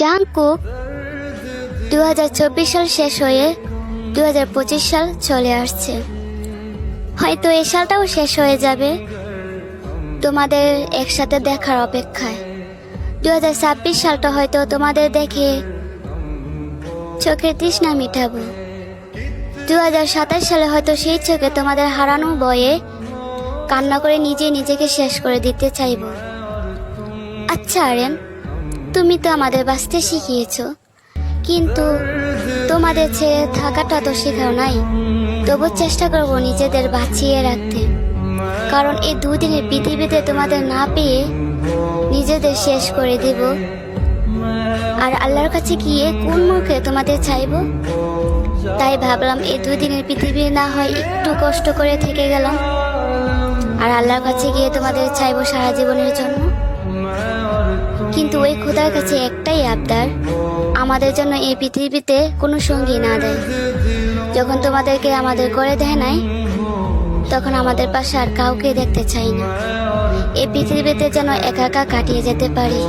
Jungkook 2024 সাল শেষ হয়ে 2025 সাল চলে আসছে। হয়তো এই সালটাও শেষ হয়ে যাবে তোমাদের একসাথে দেখার অপেক্ষায়। 2026 সালটা হয়তো তোমাদের দেখে চোখের তৃষ্ণা মিটাবো। 2027 সালে হয়তো সেই চোখে তোমাদের হারানো বয়ে কান্না করে নিজেকে শেষ করে দিতে চাইবো। আচ্ছা আরেন, তুমি তো আমাদের বাঁচতে শিখিয়েছো, কিন্তু তোমাদের ছেড়ে থাকাটা তো শেখাও নাই। তবু চেষ্টা করবো নিজেদের বাঁচিয়ে রাখতে, কারণ এই দুদিনের পৃথিবীতে তোমাদের না পেয়ে নিজেদের শেষ করে দিব। আর আল্লাহর কাছে গিয়ে কোন মুখে তোমাদের চাইবো? তাই ভাবলাম এই দুদিনের পৃথিবী না হয় একটু কষ্ট করে থেকে গেলাম, আর আল্লাহর কাছে গিয়ে তোমাদের চাইবো সারা জীবনের জন্য। কিন্তু ওই খোদার কাছে একটাই আবদার, আমাদের জন্য এই পৃথিবীতে কোনো সঙ্গী না দেয়। যখন তোমাদেরকে আমাদের করে দেয় নাই, তখন আমাদের পাশে আর কাউকে দেখতে চাই না। এই পৃথিবীতে যেন একা একা কাটিয়ে যেতে পারি।